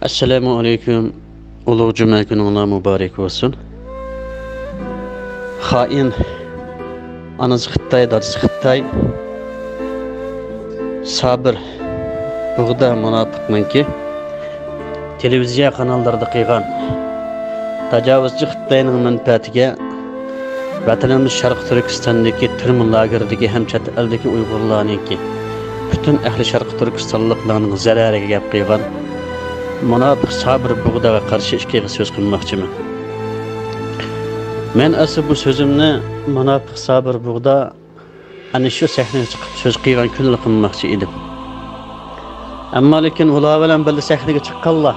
Assalamu alaikum. Ulug' juma kuninglar muborak bo'lsin. Xoin anasi Xitoy, dadasi Xitoy. Sabir bug'da munofiqmanki televiziya kanallarida qilgan tajovuzchi Xitoyning manfaatiga vatanimiz Sharq Turkistondagi Tirmin lageridagi ham chet eldagi Uyg'urlarniki butun ahli Sharq Turkistonliklarning zarariga gap qilgan munofiq Sabir bug'daga qarshi ikki so'z qilmoqchiman. Men asli bu so'zimni munofiq Sabir bug'da ana shu sahnaga chiqib so'z qilgan kunlar qilmoqchi edim. Ammo lekin ular bilan birga sahnaga chiqqanlar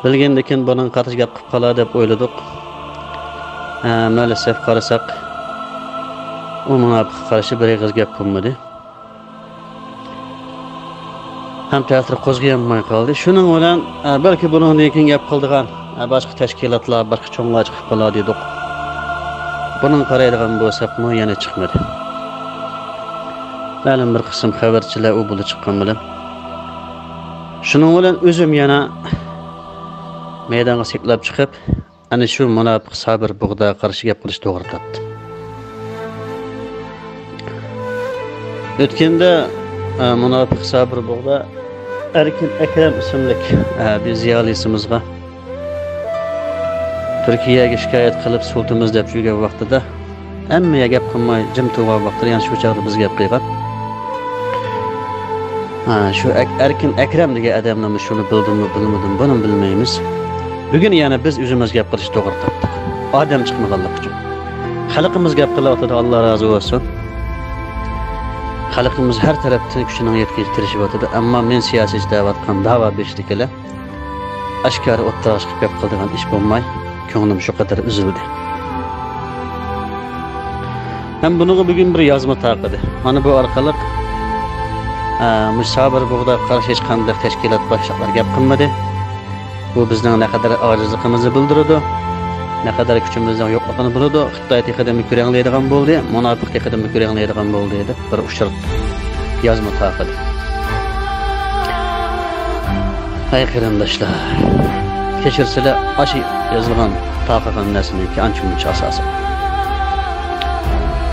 bilgandekin buning qarshi gap qilib qolar deb o'yladik. Maalesef qarasak u munofiq qarshi bir og'iz gap qilmadi. Ham teatr qo'zg'ayolmay qoldi. Shuning bilan balki bundan keyin gap qildigan boshqa tashkilotlar, boshqa cho'nglar chiqib qolar dedik. Buning qaraydigan bo'lsak-mu yana chiqmadi. Ma'lum bir qism xabarchilar u bo'lib chiqqan bilan. Shuning bilan o'zim yana maydonga seklab chiqib, ana shu munofiq Sabir bug'da qarshi gap qilish to'g'ri topdim. O'tganda munofiq Sabir bug'da Erkin Akram ismli bir ziyolisimizga Turkiyaga shikoyat qilib sultimiz deb yurgan vaqtida hammaga gap qilmay jim turgan vaqtda yana shu chaqda biz gap qilgan. Shu Erkin Akram degan odamni shuni bildimmi, bilmadim, buni bilmaymiz. Bugun yana biz o'zimiz gap qilish to'g'ri topdik. Odam chiqmaganlik uchun. Xalqimiz gap qilyapti, Alloh rozi bo'lsin. Xalqimiz har tarafdan kuchini yetkazib ammo men siyosatchi da'vatgan da'va beshligilar oshkora o'ttiroq chiqib gap qildigan ish bo'lmay, ko'nglim shu qadar uzildi. Ham buniga bugun bir yozma taqidi. Mana bu orqali Sabir bug'da qarshi hech qanday tashkilot boshliqlar gap qilmadi. Bu bizning naqadar ojizligimizni bildiradi, naqadar kuchimizning yo'qligini biladi. Xitoy texidami ko'ranglaydigan bo'ldi, munofiq texidami ko'ranglaydigan bo'ldi edi. Bir ushur yozma taqidi. Ay qarindoshlar, kechirsizlar, ashi yozilgan taqagan narsaniki ancha-muncha asosi.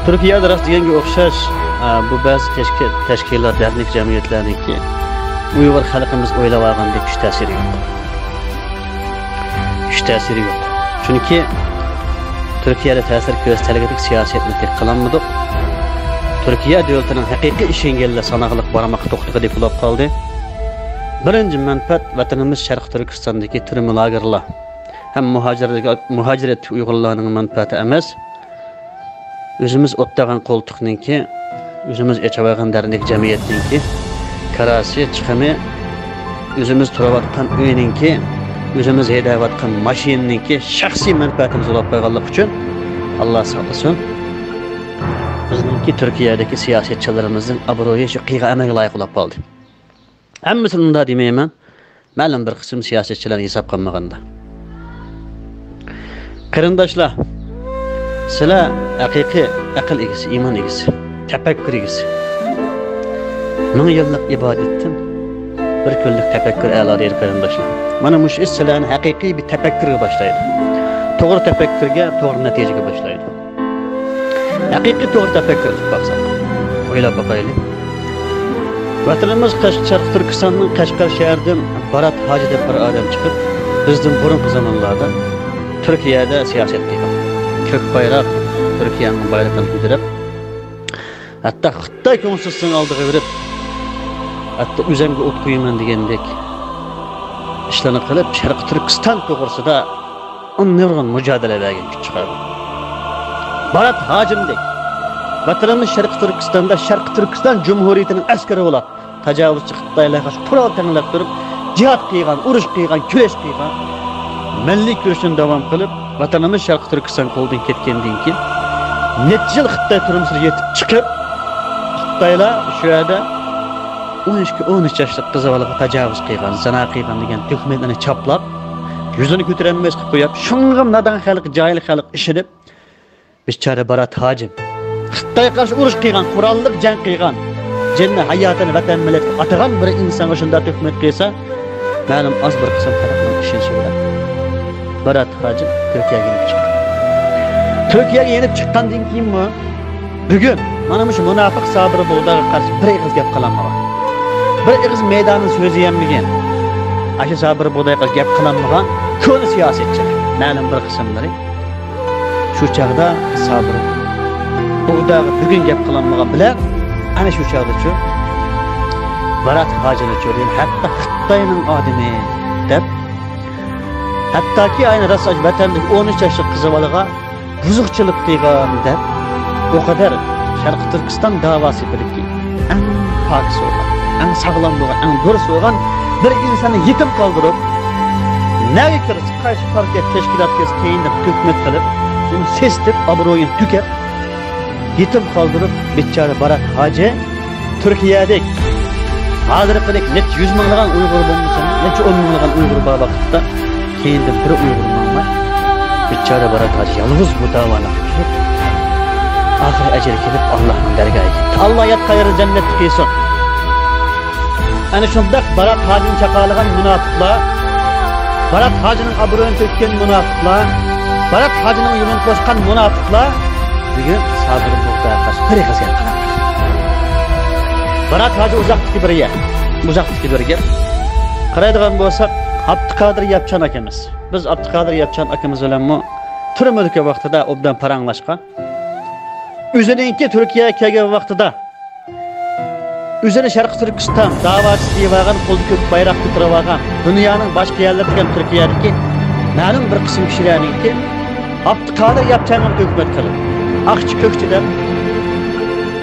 Turkiyada rast deganga o'xshash bu ba'zi tashkilot, dernek jamiyatlarniki Uyg'ur xalqimiz o'ylab olgandek kuch ta'siri yo'q. Kuch ta'siri yo'q. Chunki Turkiyada ta'sir ko'rsatadigan siyosatni tek qilolmadik. Turkiya davlatining haqiqiy ishinganlar sanaqliq barmoq to'xtagidek bo'lib qoldi. Birinchi manfaat vatanimiz Sharq Turkistondagi Tirmin lagerlar ham muhojirat Uyg'urlarning manfaati emas. O'zimiz o'tdagan qo'ltiqninki, o'zimiz echavagan dernek jamiyatninki, karasi chiqimi, o'zimiz turayotgan uyninki, o'zimiz haydayotgan mashinaniki shaxsiy manfaatimiz bo'lib qolganlik uchun Alloh saqlasin. Bizningki Turkiyadagi siyosatchilarimizning obro'yi shu qiyg'a amalga loyiq bo'lib qoldi. Hammasini unda demayman, ma'lum bir qism siyosatchilarni hisob qilmaganda. Qarindoshlar, sizlar haqiqiy aql egasi, iymon egasi, tafakkur egasi. Ming yillik ibodatdan bir kunlik tafakkur a'lo deydi qarindoshlar. Mana bu ish sizlarni haqiqiy bir tafakkurga boshlaydi. To'g'ri tafakkurga, to'g'ri natijaga boshlaydi. Haqiqiy to'g'ri tafakkur qilib baqsak, o'ylab boqaylik. Vatanimiz Sharq Turkistonning Qashqar shahridan Barat Hoji deb bir odam chiqib, bizning burungi zamonlarda Turkiyada siyosat qilgan. Ko'k bayroq Turkiyaning bayrog'ini ko'tarib, hatto Xitoy konstitutsiyasining oldiga berib, hatto o'zimga o't qo'yaman degandek ishlarni qilib, Sharq Turkiston to'g'risida nurg'un mujodalalarga kuch chiqardi. Barat Hojimdek vatanimiz Sharq Turkistonda Sharq Turkiston Jumhuriyatining askari bo'lib, tajovuzchi Xitoylarga qarshi qurol tanlab turib, jihad qilgan, urush qilgan, kurash qilgan, milliy kurashni davom qilib, vatanimiz Sharq Turkiston qo'ldan ketgandan keyin necha yil Xitoy turmusiga yetib chiqib, Xitoylar shu yerda 12-13 yoshli qizlarga tajovuz qilgan, zina qilgan degan tuhmatlarni choplab, yuzini ko'tarolmay qilib qo'yib, shunga nadan xalq, jahil xalq ishidib, bichora Barat Hojim Xitoyga qarshi urush qilgan, qurolliq jang qilgan, jinni hayotini vatan millatga atagan bir insonga shunday tuhmat qilsa, Ma'lum az bir qism xalqning ishonchi bilan Barat Hacı Türkiye'ye gelip çıktı. Türkiye'ye gelip çıkkandan keyin mi? Bugün mana şu münafık Sabir Buğdayga qarşı bir eg'iz gap qalanmagan. Bir eg'iz meydanın sözü yemmigen. Aşı Sabir Buğdayga gap qalanmagan ko'ni siyasetçiler. Ma'lum bir qismlari şu çağda Sabir Buğdayga bugün gap qalanmagan bilan ana şu çağda Barat Hacı'ni çördüğün hatta Xitayning adimi deb hatta ki aynı rasaj vatandaş 13 yaşlı kızı balaga buzuqchilik qilgan deb o kadar Şarkı Türkistan davası biriki en pakisi olan, en sağlam olan, en dürüst olan bir insanı yetim kaldırıp neye kirisi karşı partiya teşkilat keyindir hükmet kılıp onu sestip abroyun tükep yetim kaldırıp biçare Barat Hacı Türkiye'deki hazır kılık net 100 minglagan Uygur bulmuşsun, net 10 minglagan Uygur babakta keyinde bir Uygur var. Biçare Barat Hacı yalnız bu davana girip ahir ecel kelip Allah'ın dergahına gitti. Allah yat hayırı cennet kıyson. Yani şundak Barat Hacı'nın çakalıgan münafıklar, Barat Hacı'nın abroyun tökken münafıklar, Barat Hacı'nın yolunu koşkan münafıklar bugün Sabir Buğdayga karşı bir eg'iz gap qalanmagan. Barat Hacı uzaktaki bir yer. Qaraydigan bolsak Abdikadir Yapchan akamiz. Biz Abdikadir Yapchan akamiz bilan mu turmudiki vaqtida obdan paranglashgan. O'zininki Turkiyaga kelgan vaqtida o'zini Sharq Turkiston da'vatchisi deyagan qo'lda ko'k bayroq ko'tarib olgan dunyoning boshqa yerlaridan Turkiyadagi ma'lum bir qism kishilarningki Abdikadir Yapchanni hukumat qilib, aqchi ko'kchidan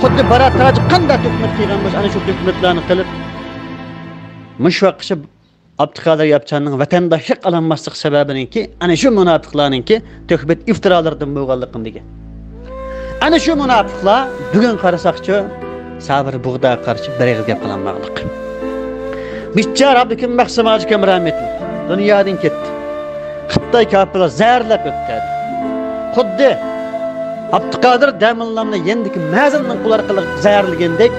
xuddi Barat Hacı qanday hukumat qilgan bo'lsa, ana shu hukumatlarni qilib mushvaqishib Abdikadir Yapchanning vatandoshlik alanmaslik sababininki ana shu munofiqlarningki töhbet iftirolardan bo'lganligini degan. Ana shu munofiqlar bugun qarasaqchi Sabir Buğdayga qarshi bir eg'iz gap qalanmaganlik. Bichar Abdukim Maqsum Hacı kam rahmetli dunyodan ketdi. Xitoy kafirlar zarlab o'tdi. Xuddi Abdikadir Daminlamni yendiki mazanning qular qilib zarligandek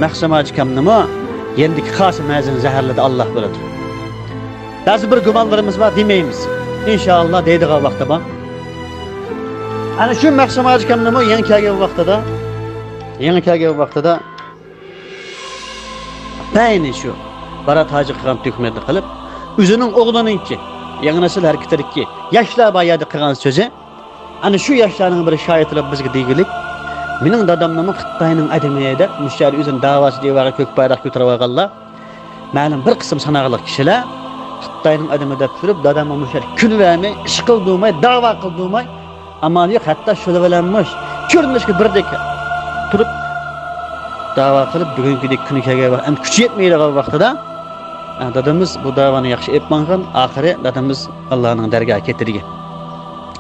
Maqsum Hacı kamnimi yendiki xası mazin zaharladi Allah biladi. Bazı bir gumonlarimiz var demeymiz. İnşallah deydigan vaqtda bor. Ana shu Maqsum Hacı kamnimi yangi kelgan vaqtida bayni shu Barat Hacı qilgan hükmetni qilib o'zining o'g'lininki yangi nesil harakatlariki yoshlar bayada qilgan so'zi ana shu yoshlarning bir shoirlar bizga degilik mening dadamning Xitoyning adamiyada mushari o'zini davasi deyaga ko'k bayroq ko'tarib olganlar ma'lum bir qism sanaqli kishilar Xitoyning adamida turib dadamning mushari kunlarni ish qildimay da'vo qildimay amal yo'q hatto shula bilanmish ko'rinishga birdek turib da'vo qilib bugünkidek kuni kelgan vaqt kuchi yetmaydigan vaqtida dadamiz bu da'voni yaxshi etmagan oxiri dadamiz Allohning dargohiga ketirgan.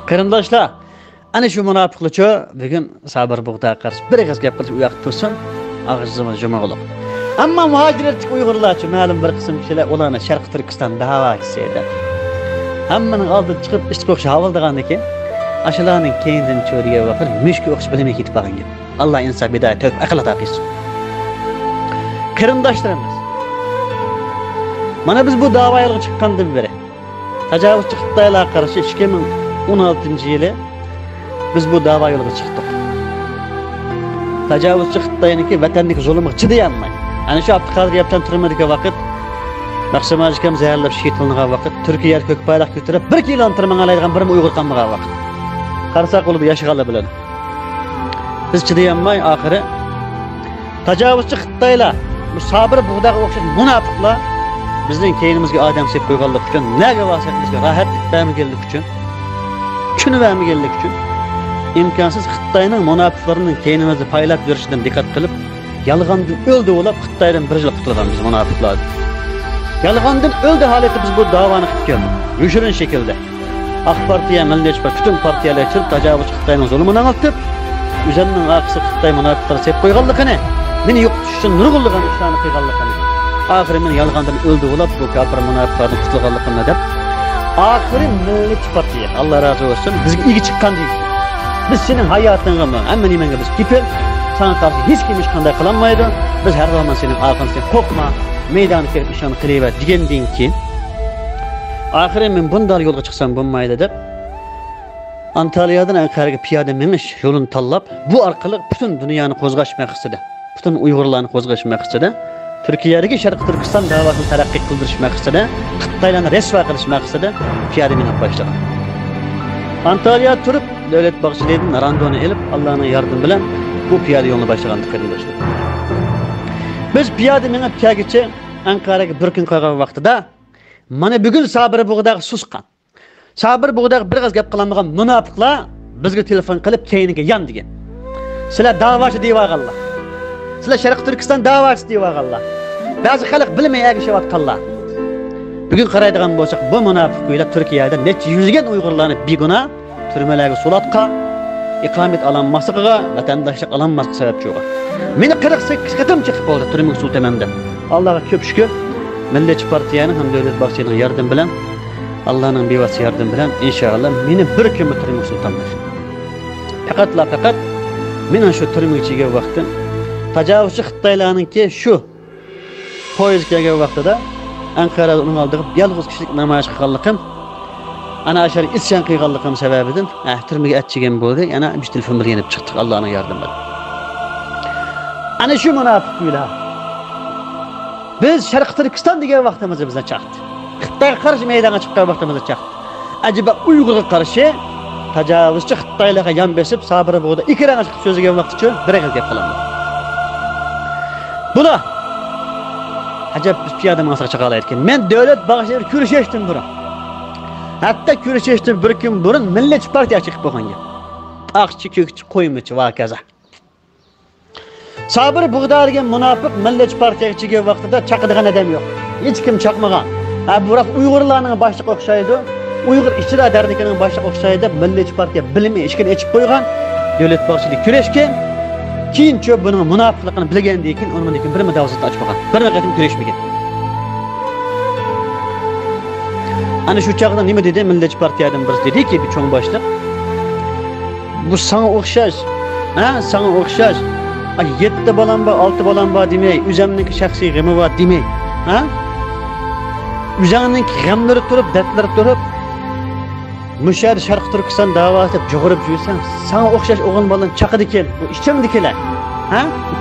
Qarindoshlar ana shu munofiqlikcha bugun Sabir Buğdayga qarshi bir eg'iz gap qilib u yoqda tursin og'zimiz jumag'liq. Ammo muhojirlik Uyg'urlarcha ma'lum bir qism kishilar ularni Sharq Turkiston da'vochisi edi. Hammaning oldiga chiqib ish qo'yish havoldagandan keyin ashularning keyindan cho'riga vaqt mushka o'qish bilmay ketib qolgan gap. Allah insof biday tövbe aql ato qilsin. Qarindoshlarimiz mana biz bu da'voga chiqqandan beri tajovuzchi Xitoylarga qarshi 2016-yili biz bu da'vo yo'liga chiqdik. Tajovuzchi Xitoyniki vatandagi zulmga chidayolmay ana shu Abdikadir Yapchan turmadagi vaqt Maqsum Hacı kam zaharlab shahid qilingan vaqt Turkiya ko'k bayroq ko'tarib 1 kilometr mangalaydigan bir Uyg'ur qolmagan vaqt qarasak bo'lib yashaganlar bilan biz chidayolmay oxiri tajovuzchi Xitoylar bu Sabir Buğdayga o'xshash munofiqlar bizning keynimizga odam sepib qo'yganlik uchun nega vasiyatmizga rohatlik bermaganlik uchun kuni bermaganlik uchun imkonsiz Xitoyning munofiqlarining keynimizni paylab yurishidan diqqat qilib yolg'ondan o'ldi bo'lib Xitoydan bir yil qutulganmiz munofiqlar. Yolg'ondan o'ldi holati biz bu da'voni qilib keldik. Yushirin shaklda Ak Partiya, Milliyetçi Parti bütün partiyalar chiqib tajovuzchi Xitoyning zulmini anlatib, o'zining aqsi Xitoy munofiqlari sepib qo'yganligini, meni yo'qotish uchun nurg'ulg'an ishlarni qilganligini, oxiri men yolg'ondan o'ldi bo'lib bu kafir munofiqlarni qutulganligini deb, oxiri Milliyetçi Partiya, Alloh razı olsun, bizga igi chiqqan deydi. Biz sening hayotingga, hamma nimangga biz kepil, sana qarshi hech kim hech qanday qilolmaydi. Biz har zaman sening orqangdan qo'rqma, meydana kelip işanı kılıyıver degenden keyin ahire men bundan yolga çıksam bolmaydı dep Antalya'dan Ankara'ya piyade meniş yolunu tanlap bu arkalı bütün dünyanı kozgaşmak istedi. Bütün Uygurlarını kozgaşmak istedi. Türkiye'deki Şarkı Türkistan davasını terakki kıldırışmak istedi. Kıttaylarını resva kılışmak istedi. Piyade menip başladı. Antalya turup devlet bakçılaydın randonu elip Allah'ın yardım bilen bu piyade yolunu başlagandı kardeşler. Biz piyade menip kagiçe Ankara'ya bir gün koygan vaqtida mana bugün sabır buğdaq susqan. Sabır buğdaq bir qaz gap qilamagan munofiqlar bizga telefon qilib keyiniga yan degan. Sizlar da'vochi deyvaqallar. Sizlar Sharq Turkiston da'vochi deyvaqallar. Ba'zi xalq bilmay agishayotganlar. Bugun qaraydigan bo'lsak, bu munofiqlar Turkiyada necha yuzgan Uyg'urlarni beguna turmalarga sulatqa, iqomat alanmasligiga, vatandoshlik alanmasligiga sababchi bo'lgan. Meni 48 qatim chiqib bo'ldi turma usul tamamda. Allohga ko'p shukr. Millatchi partiyaning ham davlat baxchining yardım bilan Allah'ın bevasi yardım bilen inşallah meni bir kim turma sultanlar. Faqat men şu turma ichiga vaqtim tajovuzchi Xitoylarninki shu poyezd kelgan vaqtida Ankara'da uning oldiga yolg'iz kishilik namoyish qilganligim ana ashar isyon qilganligim sababidan turmaga atchigan bo'ldi. Yana bir telefon bilan yenib chiqdik Allohning yardım bilan. Ana shu munofiqlar biz Sharq Turkiston degan vaqtimizda bizdan chaqdi. Xitoyga qarshi maydonga chiqqan vaqtimizda chaqdi. Acaba Uyg'urga qarshi tajovuzchi Xitoylarga yon besib sabr bo'ldi. Ikkiran chiqib so'zlagan vaqtcha bir gap qilaman. Bular acaba biz piyada masaq chiqalayotgan. Men davlat bag'ishlari kurashishdim burun. Hatto kurashishdim bir kun burun Millatchi partiya chiqib bo'lganga. Aqchi, ko'kchi, qo'ymichi va kaza. Sabır buğdaygan munofiq Millatchi partiyaga chiqqan vaqtida chaqadigan odam yo'q. Hech kim chaqmagan. Burak Uygurlarning boshliq o'xshaydi. Uyg'ur ichida dardikining boshliq o'xshaydi. Millatchi partiya bilimi ishkini ichib qo'ygan. Davlat bag'ishlik kurashgan. Keyincha buning munofiqligini bilgandan keyin undan keyin bir mudovasat ochmagan. Bir qatim kurashmagan. Ana shu chaqda nima dedi Millatchi partiyadan birisi dediki, bir cho'ng boshliq. Bu sana o'xshash, sana o'xshash. 7 bolam bor, 6 bolam bor demay, o'zimning shaxsiy g'imi bor demay, Üzerinin g'amlari turib, dardlari turib, Mushar Sharq Turkiston davası deb jug'urib yursan, sana o'xshash o'g'il bolam chaqidi kel, bu ichimdikilar.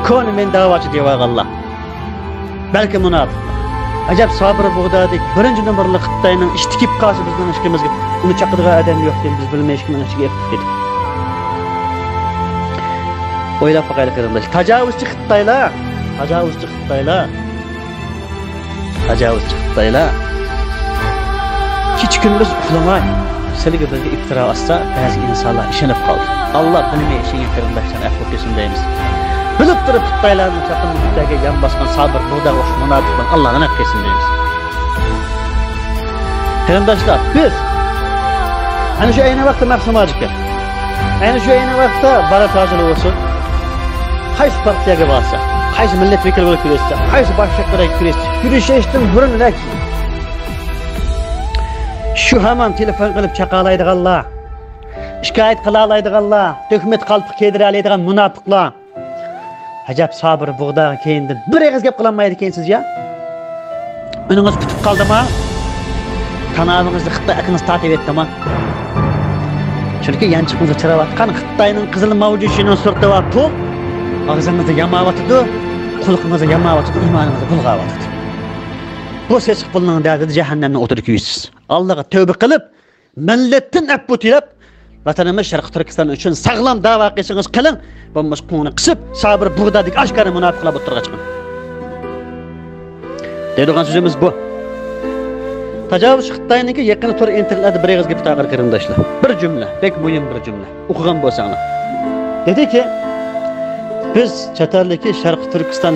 Koni men da'vochi deyvaqallar. Balki munofiq. Ajab sabr buğdaydik. Birinchi nomerli Xitoyning ishtikib qarshi bizning ishimizga uni chaqirgan odam yo'q deb biz bilmaymiz kimning ishiga etdik. O'ylab boqaylik qarindosh. Tajovuzchi Xitoylar. Hiç gündüz uxlamay, sizlarga birga iftira atsa, ba'zi insonlar ishonib qoldi. Alloh bilmay ishga qarindoshlar afv etsin deymiz. Bilib turib Xitoylarning chaqinliklarga yon bosgan sabr buğday o'x munofiqlar Allohdan afv etsin deymiz. Qarindoshlar, biz ana shu ayni vaqtda maqsamadik. Ayni shu ayni vaqtda baratojil bo'lsin. Qaysi partiyaga borsa, qaysi millat vakili bo'lib kurashsa, qaysi boshliqlarga kurashsa, kurashishdan burun şu hemen telefon qilib chaqalaydiganlar, shikoyat qila oladiganlar, hukumat qalbi kedira oladigan munofiqlar. Ajab sabr buğday keyindan bir og'iz gap qilinmaydi ekansiz ya. Uningiz kutib qoldimi? Kanalingizni Xitoy akiniz tatib etdimi? Chunki yanchiqingizga chiravotgan Xitoyning qizil mavjudini surtib pul og'zingizda yamayotdi, qulqingizda yamayotdi, iymoningizda bulg'ayotdi. Bu ses pulning dardida jahannamdan o'tirib yursiz. Allohga tövbe qilib, millatdan afv tilab, vatanimiz Sharq Turkiston uchun sog'lom da'vo qilsangiz qiling, bo'lmasa qo'ngni qisib, sabr buğdaydik oshkora munofiqlar o'tirga chiqing. Deydigan so'zimiz bu. Tajovuz Xitoyniki yaqin tur internetda bir og'iz gap taqir qarindoshlar. Bir jumla, bek muhim bir jumla. O'qigan bo'lsanglar. Dediki, biz chatardagi Sharq Turkiston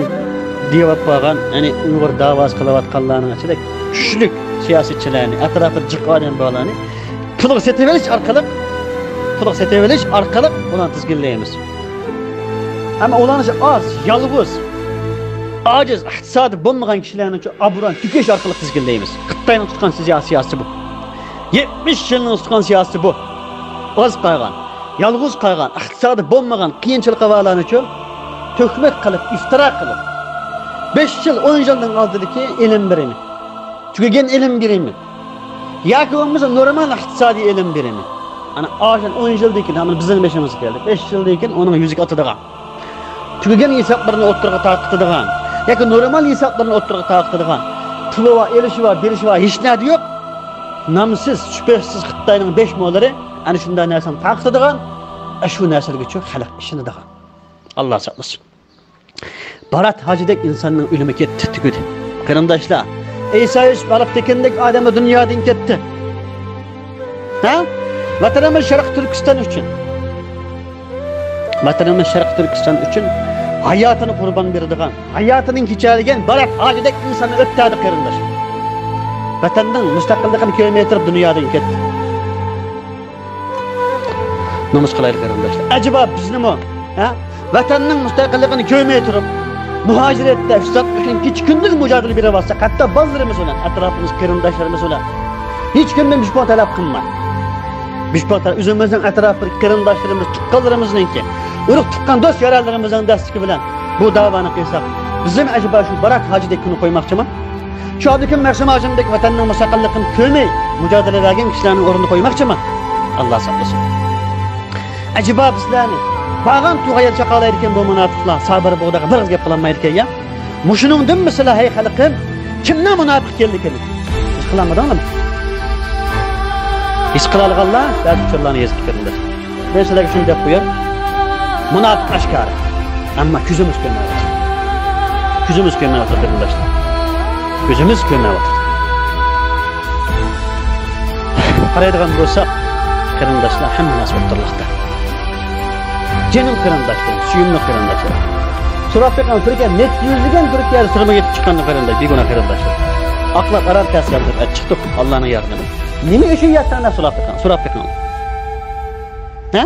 deyib qo'ygan, ya'ni Uyg'ur da'vosi qilayotganlarning ichida kuchli siyosatchilarni, atrofida jiqodan bo'lani pul setevelish orqali ularni tizginlaymiz. Ammo ularni oz, yolg'iz, ojiz, iqtisodiy bo'lmagan kishilarni obron tukish orqali tizginlaymiz. Xitoyning tutgan siyosati bu. 70 yilning tutgan siyosati bu. Oz qo'ygan, yolg'iz qo'ygan, iqtisodiy bo'lmagan qiyinchilik ahvollarni hukumat qilib, iftira qilib, 5 yıl 10 yıldan aldığındaki ilim birimi. Tükegen ilim birimi. Yaki olmasa normal iktisadi ilim birimi. Ana ağaçtan 10 yıldayken ama bizim beşimiz geldi. 5 yıldayken onun yüzük atıdığan. Tükegen hesaplarını oturga taqıtıdığan. Yaki normal hesaplarını oturga taqıtıdığan. Pulu var, elişi var, berişi var, hiç neydi yok. Namsız, şüphesiz Xitayning 5 mo'lari ana shunday narsani taqıtıdığan. Şu narsalarga çok halak işini dağın. Allah sağlasın. Barat hacıdek insanın ölümü ketdi, tüküdü. Kırımdaşlar, İsa iş balık tekendek adamı dünyadan ketdi. Ha? Vatanımız Şarkı Türkistan için. Vatanımız Şarkı Türkistan için hayatını kurban berdiğan, hayatının keçirigen barat hacıdek insanı öptürdü kırımdaş. Vatandan müstakilligini kilometr dünyadan ketdi. Namus kılayır kardeşler. Acaba biz ne mi? Vatanın müstakilligini köymeye turup, muhacirette, üstadlıkın hiç gündüz mücadele biri varsa, hatta bazılarımız olan, etrafımız, kırımdaşlarımız olan, hiç günden müşbah talep kılmay. Müşbah talep, üzümümüzün etrafı, kırımdaşlarımız, tukkallarımızın ki, ırık tukkan dost yararlarımızın destiki bilen, bu davanı kıysak, bizim acaba şu barak hacıdekini koymakçı mı? Şu abdükün Mersim Hacım'daki vatanın müstakilligini köymey, mücadele ederken kişilerin orunu koymakçı mı? Allah saklasın. Acaba bizlarni bağan tuğayar çakalayırken bu münafıklar sabır buğdağı bir gap kılamayırken ya. Muşunun mesela hey halkım kimden münafık geldi ki? Hiç kılamadan mı? Hiç kılalığallah bazı uçurlarını yazıp fikirinde. Ben size şunu dep koyar. Münafık aşkarı. Ama küzümüz görmeye otur. Küzümüz görmeye otur arkadaşlar. Küzümüz görmeye otur. Qaraydigan bo'lsak, qarindoshlar hammasi o'rtoqlikda. Canım qarindoshlar, suyumli qarindoshlar. Surafqan Turkiya net yüzlügen Turkiya sırma yetib chiqqan qarindosh, begona qarindoshlar. Aqlab arar tasavvur chiqdik Allohning yordami. Nima ishi yatana Surafqan? Ha?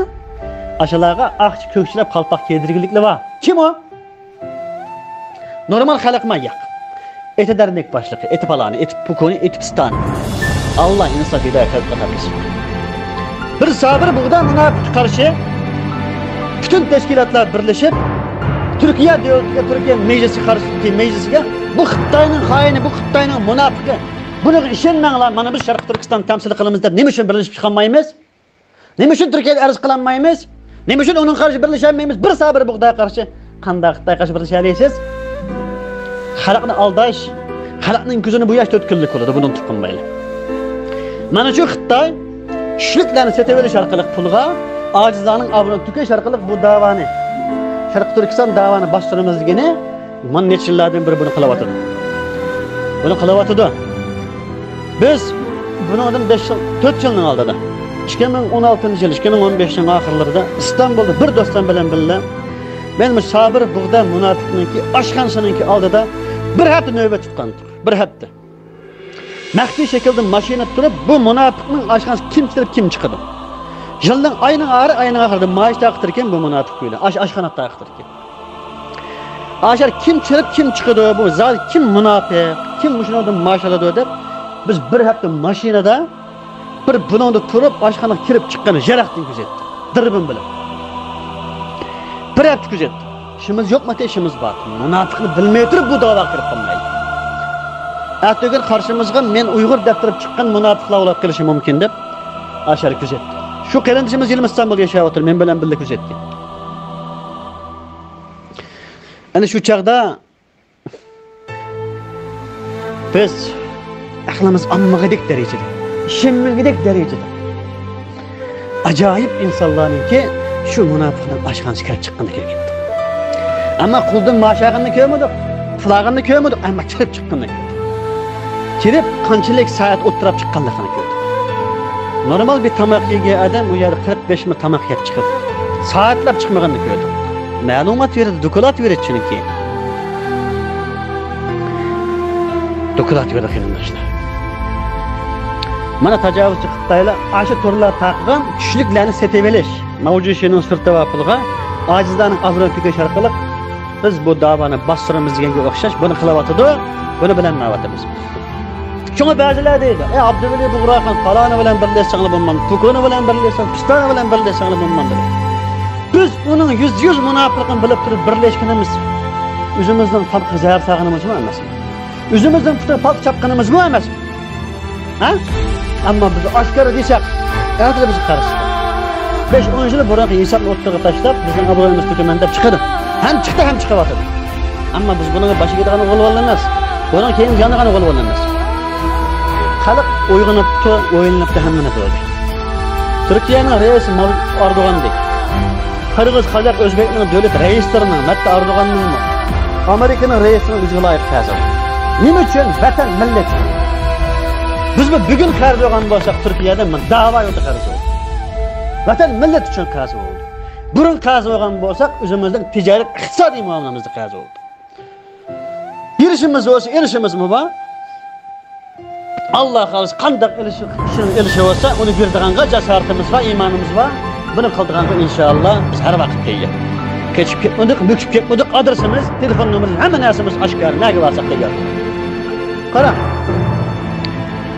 Aşılaga aqchi ko'kchilab qalpoq kiydirgilikli va. Kim o? Normal xalq mayaq. Eti dernek başlığı, eti palani, eti pukoni, eti pistan. Allah insaf hidayet etsin. Bir sabır buğda münafık karşı bütün teşkilatlar birleşip Türkiye devletiga, Türkiye meclisi karşısındaki meclisiga bu Xitoyning haini, bu Xitoyning münafıkı. Bunu işenmanglar, mana biz Sharq Turkiston tamsil qilamiz deb nima uchun birlashib chiqolmaymiz? Nima uchun Turkiyaga arz qilolmaymiz? Nima uchun uning qarshi birlasholmaymiz? Bir sabır buğda qarshi qanday Xitoy qarshi birlashalaysiz? Xalqni aldash, xalqning ko'zini bo'yash to'tkinlik bo'ladi, buni tuqunmayli. Mana shu Xitoy tushliklarni setaverish orqali pulga, ojizlarning obro'ni tukash orqali bu davoni, Sharq Turkiston davoni boshchirimizligini mana necha yillardan beri buni qilyapti. Buni qilyapti. Biz bundan 5 yil, 4 yilning oldida 2016-yil, 2015-yil oxirlarida İstanbulda bir do'stim bilan birga men bu sabir buğda munofiqniki oshxonasininki oldida bir hafta navbat tutgandik. Bir hafta. Maxfiy şekilde mashina turib, bu munofiqning oshxonasi kim kirib, kim chiqadi. Yilning ayning oxirida maash taqtirgan bu munofiq bilan oshxona taqtirgan. Aşar kim kirib, kim chiqadi bu, zal kim munofiq, kim mushundan maash oladi deb biz bir hafta mashinada bir buningda turib, oshxonaga kirib chiqqani jaraqtin kuzatdi. Dirbim bilan. Bir hafta kuzatdi. İşimiz yok mu? İşimiz var. Münafıklık bilmey turib bu dava kirib qolmaydi. Ertegen karşımızga men Uyg'ur deb turib chiqqan munofiqlar olib kelishi mumkin deb ashar kuzatdi. Shu qarindishimiz Yilmaz İstanbulda yashayapti, men bilan birga kuzatdi. Ana shu chaqda biz aqlimiz ammagidek darajada, ishimigidek darajada ajoyib insonlarningki shu munofiqning oshxonasiga kirib chiqqani kelgan. Ama kuldan maşağını koymadık, fulağını koymadık ama kirib chiqqanini ko'rdik. Kirib qanchalik saat o'tirib chiqqanligini ko'rdik. Normal bir tamoq yegan adam u yerda 45 minut tamoq yeb chiqib, soatlab chiqmaganini ko'rdik. Ma'lumot berdi, dokulat berdi chunki. Dokulat berdi xizmatchilar. Mana tajovuzchi Xitoylar asha turlar taqgan tushliklarni setavelish, mavjudiyatning sirti va pulga ojizlarning obro'ni tukash orqali biz bu davoni bostirimizdaganga o'xshash buni qilyapti, buni bilinmayapmiz. Shunga ba'zilar deydi, "Ey Abduvali Bug'roqon faloni bilan birlashsanglar bo'lmam, Tukoni bilan birlashsang, Pistoni bilan birlashsanglar bo'lmam" dedi. Biz uning 100 munofiqini bilib turib birlashganimiz Üzümüzden palkı zehir sağınımız mı emas? Üzümüzden putu palkı çapkınımız mı emas? Ha? Ama biz aşkarı desek, ertele bizi karıştı. 5-10 yıl buranın insanın otluğu taşlap, bizim ablayımız tükümende çıkırdı. Hem çıktı hem çıkıvatır. Ama biz bunun başı gidiğini kolu olamaz. Bunun keyin yanıqanı kolu olamaz. Halk uygunuptu, oylanıptı hemen öldü. Türkiye'nin reisi Erdoğan'dı. Kırgız, Kazak, Özbek'in devlet reislerinin, hatta Erdoğan'ın Amerika'nın reisinin üzüge layık kazandı. Nima için? Vatan, millet. Biz bugün qarz olgan bolsak Türkiye'de dava yolda qarz oldu. Vatan, millet için qarz oldu. Burun qarz olgan bolsak özümüzün ticaret, iqtisadi muomalamızda qarz oldu. Girişimiz olsa, erişimiz mi var? Allah qalsa qandaq erişi olsa, onu girdiğanga cesaretimiz var, imanımız var. Bunu kıldığanga inşallah biz her vakit teyyor. Keçip ketmedik, müküp ketmedik, adresimiz, telefon numarası, hemen ersimiz aşkar, ne varsak teyyor. Qara.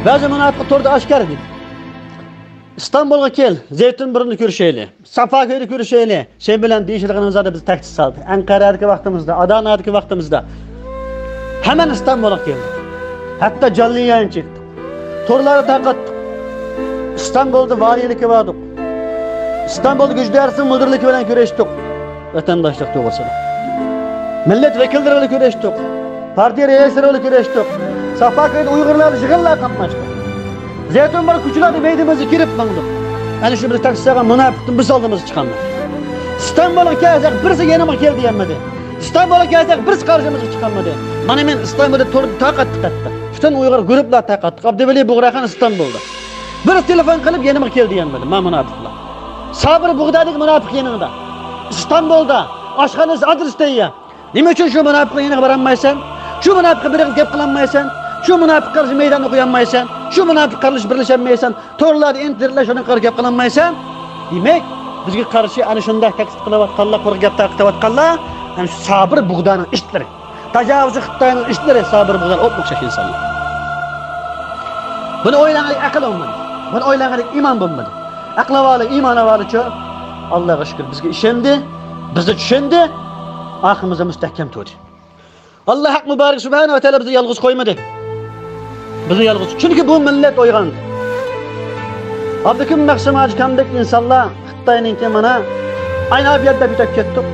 Bazı münafık torda aşkar dedi. İstanbul'a gel, Zeytinburnu'nu görüşeyle, Safaköy'de görüşeyle, şey bilen değişikliğimize de bizi tehdit saldı. Ankara'daki vaktimizde, Adana'daki vaktimizde. Hemen İstanbul'a geldik. Hatta canlı yayın çektik. Torları takattık. İstanbul'da valilik vardık. İstanbul'da güç dersin müdürlük bilen görüştük. Vatandaşlık doğrusunda. Milletvekilleriyle görüştük. Partiya reisleriyle görüştük. Safaköy'de Uygurlarla şıgırlar katlaştık. Zeytinburnu küçülerde meydimizi girip bandık. Yani şu bir taksiye münafıktın biz aldığımızı çıkanlar. İstanbul'a gelsek birisi yanıma gel diyemedi. İstanbul'a gelsek birisi karşımıza çıkamadı. Bana men İstanbul'da tordu takattık hatta. Şutan Uygur gruplar takattık. Abdeveli Buğrakan İstanbul'da. Birisi telefon kılıp yanıma gel diyemedi. Ma münafıklar. Sabır Buğda'daki münafık yanında. İstanbul'da aşkınız adres deyiyor. Nime için şu münafıkla yanına varanmaysan? Şu münafıkla bir gep kılanmaysan? Şu münafık karşı meydan okuyanmaysan? Şu münafık karşı birleşenmaysan? Torlarda intirler şunun karşı gep kılanmaysan? Demek bizge karşı ana şunda tekst kılavatqanlar, qor gep taqtivatqanlar, ana şu sabır Buğda'nın işleri. Tajavuzcu Xitoyning işleri sabır Buğda'nın o'xshash insonlar. Buni o'ylaganlik aql olmadi. Buni o'ylaganlik iymon bo'lmadi. Aqlavali, iymoni-chi Allohga shukr bizga ishondi, bizni tushundi, oxirimizni mustahkam turdi. Allah haq muborak subhanahu va taolo bizni yolg'iz qo'ymadi. Bizni yolg'iz. Chunki bu millat uyg'ondi. Abdukim Maqsamaji kamdek insonlar Xitoyninki mana ayni bu yerda bitib ketdik.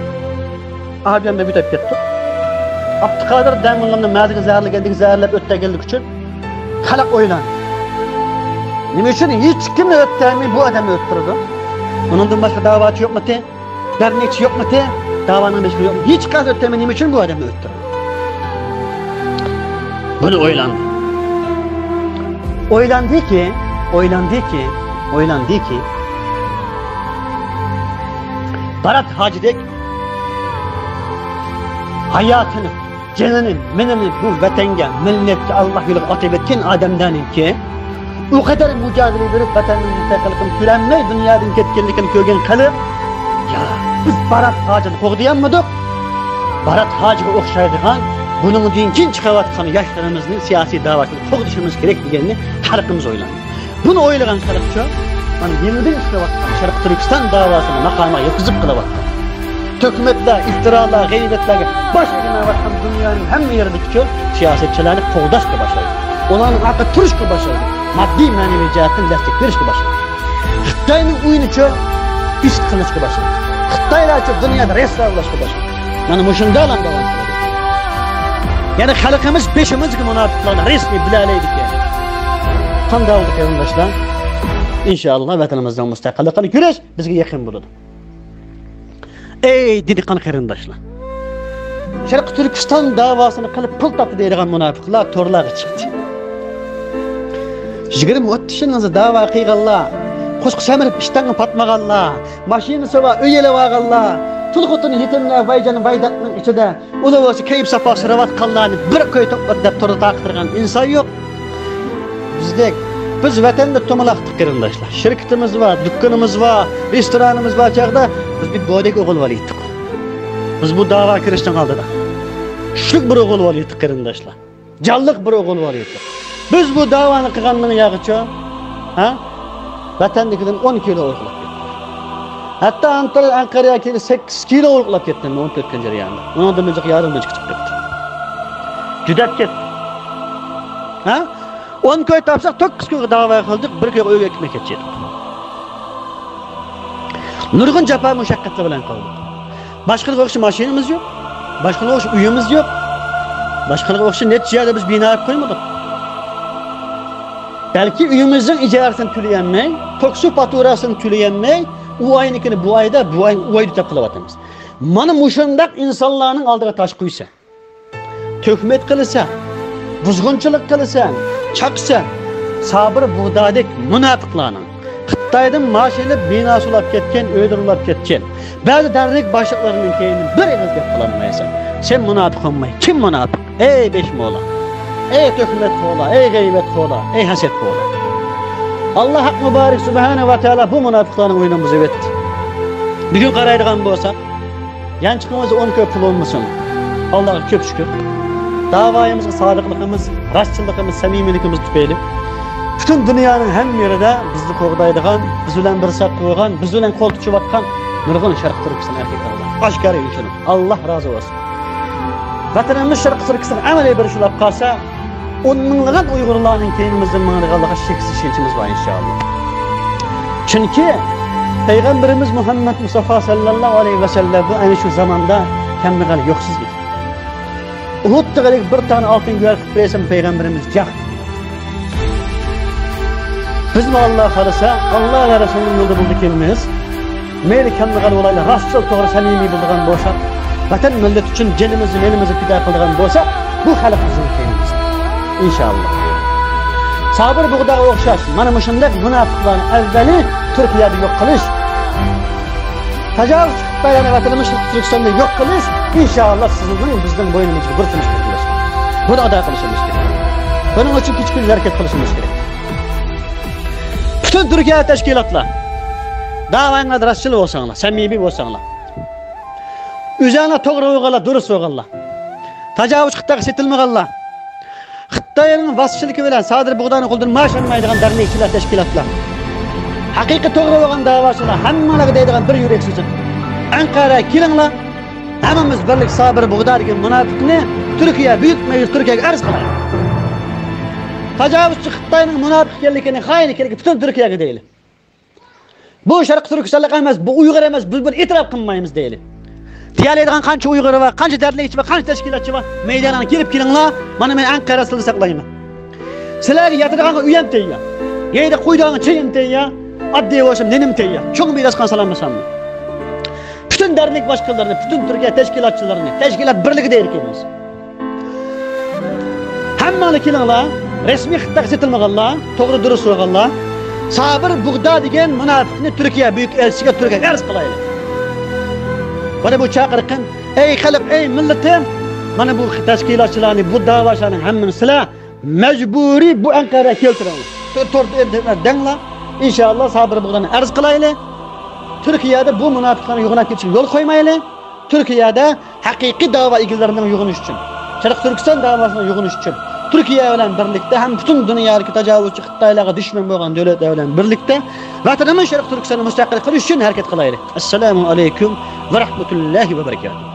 Abiyamda bitib ketdik. Abduqodir Damg'imni ma'ziga zaharlab o'tganlik uchun xalq o'ylandi. Nima uchun hech kimni o'ttirmay bu odamni o'ttirdi? Bundan boshqa da'vatchi yo'qmi? Dernekchi yo'qmi? Da'vaning boshqa yo'qmi? Hech qanday o'ttirmay nima uchun bu odamni o'ttirdi? Bunu o'ylandi. O'ylandiki Barat Hacıdek hayatını, canını, menini bu vatanga, milletga Allah yo'liga atab etgan odamdanki o kadar mücadele verip vatanning mustaqilligini ko'rmay dunyodan ketganligini ko'rgan qilib, ya biz Barat Hacıni qo'g'diyammidik? Barat Hacıga o'xshaydigan bunun dinkin çıkavatqan yaşlarımızın siyasi davatını qo'g'dishimiz kerak deganini xalqimiz o'ylandi. Bunu o'ylagan xalqcha mana yeniden çıkavatqan Sharq Turkiston davasini maqama yetkazib qilavatdi. Hökumetler, iftiralar, g'iybatlarga bosh egmayotgan dunyoning hamma yeridagi siyosatchilarni qo'g'dashga boshladi. Ularning haqqa turishga boshladi. Maddiy ma'naviy jihatdan destek berishga boshladi. Xitoyning o'yinicha ish qilishga boshladi. Xitoylarcha dunyoda restavlashga boshladi. Mana shunda davom qiladi. Yani xalqimiz peşimizga munofiqlarni resmi bilalaydik yani. Qanday oldu qarindoshlar? İnşallah vatanimizdan mustaqillikni ko'rish bizga yaqin bo'ladi. Ey dediqan qarindoshlar. Sharq Turkiston davosini qilib pul topdi deydigan munofiqlar torlarga chiqdi. 20-30 yilning da'vo qilganlar, qo'shiq samirib ishdan patmaganlar, mashinasi va uyeli olganlar, Tulg'utning yetimlar vayjan vaydatning ichida ulovasi kayib safo siravatqanlarni bir ko'y to'qib deb turib taqtirgan inson yo'q. Biz vatanda to'malaqdik qarindoshlar. Shirkatimiz var, dükkanımız var, restoranimiz var chaqda biz bir bodek o'g'il bo'ldik. Biz bu da'vo kirishdan oldida shulik bir o'g'il bo'ldik qarindoshlar. Jalliq bir o'g'il bo'ldik. Biz bu da'voni qilganning yog'icha, vatandagidan 10 kilo o'g'il. Hatta Ankara'ya kelip 8 kilo uğurlap kettim 14 gün jarayanda. Ondan önceki yarım gün çıkıp kettim. Jüdep kettim. Ha? 10 köy tapsak 9 köy dava kıldık, bir köy öyle ekmek geçirdik. Nurgun japa muşakkatla bilen kaldık. Başkalık okşu maşinimiz yok. Başkalık okşu uyumuz yok. Başkalık okşu net yerde biz bina yapıp koymadık. Belki uyumuzun icarasını tüleyenmey, toksu faturasını tüleyenmey, o ayınkini bu ayda o ayda tapılavatımız. Mana muşandak insanların aldığı taş kuysa, töhmet kılsa, buzgunçılık kılsa, çaksa, sabır buğdadek münafıklarının, Xitaydan maşinle binası ulap ketken, öydür ulap ketken, bazı dernek başlıklarının keyinin bir eğiz gep kılanmayasın. Sen münafık olmay, kim münafık? Ey beş moğla, ey töhmet koğla, ey gıybet koğla, ey haset koğla. Allah hak mübarek Subhanahu ve Teala bu münafıkların oyunumuzu etti. Bir gün qaraydigan bolsak, yan çıkımız 10 köp pul olmasın. Allah'a köp şükür. Davayımızga sadıqlığımız, rastçılığımız, samimilikimiz tüpeyli. Bütün dünyanın hem yerinde bizni qoğdaydigan, biz bilen bir sap qo'ygan, biz bilen qo'l tutuşuvatkan nurgun Şarkı Türkistan erkekler. Aşkarı üçün. Allah razı olsun. Vatanımız Şarkı Türkistan ameli bir şulap qalsa, 10 minglığın Uygurlarının keynimizden mağrıqalığa şeksiz şençimiz var inşallah. Çünkü Peygamberimiz Muhammed Mustafa sallallahu aleyhi ve sellem bu aynı şu zamanda kemmiğali yoksuz gitti. Uhud dağılık bir tane altın güver kıpıraysan Peygamberimiz yaktı. Biz mi Allah kalırsa, Allah ve Resulü'nün yolda bulduk elimiz, meyli kemmiğali olayla rastçıl doğru samimi bulduğun boşa, vatan millet için canımızı, elimizi fida kıldığın boşa, bu halkımızın keynimiz. İnşallah. Sabır buğdağa okşaş, mana muşundak münafıkların evveli Türkiye'de yok kılış. Tecavüz Xitaylarını vatanımız Türkistan'da yok kılış. İnşallah sizin bizden boynumuzu kurtuluş kurtuluş. Bu da aday kılışımız gerek. Bunun için küçük bir hareket kılışımız gerek. Bütün Türkiye teşkilatla davayına rastçılık olsanlar, samimi olsanlar. Üzerine doğru oğala, dürüst oğala. Tecavüz Xitay'a setilmeğalla. Xitay'ın vasıçılıkı bilen sadır buğdanı kuldurun maaş almaydıgan dernekçiler, teşkilatlar. Hakiki doğru olan davasına hammaları deydigan bir yürek sizin. Ankara'ya kilinla, hamamız birlik sabır buğda degan münafıkni Türkiye büyük meclis Türkiye'ye arz kılayın. Tecavüzçü Xitay'ın münafık yerlikini, hain yerlikini bütün Türkiye'ye değil. Bu Şarkı Türkistanlık emez, bu Uygur emez, biz bir itiraf kılmayımız değil. Diyaleydigan kança Uygur var, kança dernekçi var, kança teşkilatçı var, meydana kirip kilinla, bana ben Ankara sılığı saklayayım. Sizlerge yatırgan üyem teyya, yeyde kuyduğun çeyim teyya, adliye olsam nenim teyya, çok biraz kan salanmasam mı? Bütün dernek başkanlarını, bütün Türkiye teşkilatçılarını, teşkilat birliği de erkeğimiz. Hammalı kilinla, resmi Xitay'a setilmeğalla, doğru dürüst oğalla, sabır buğda degen münafıkni Türkiye büyük elçiga Türkiye'ye arz kılayın. Bana bu çağırırken, ey halk, ey milletim, bana bu teşkilatçılarını, bu davaşlarının hemmin sıla mecburi bu Ankara'ya keltirelim. Tortu denla, inşallah sabır buğdanı arz kılaylı. Türkiye'de bu münafıkların yuğunak için yol koymaylı. Türkiye'de hakiki dava ilgilerinden yuğunuş için, Şarkı Türkistan davasından yuğunuş için, Türkiye ile birlikte hem bütün dünyadaki tecavüzçü Xitaylarga düşman bolgan devletler bilen birlikte vatanımız Şarkı Türkistan'ı müstakil kılış için hareket kılaylı. Esselamu aleyküm ve rahmetullahi ve berekatuhu.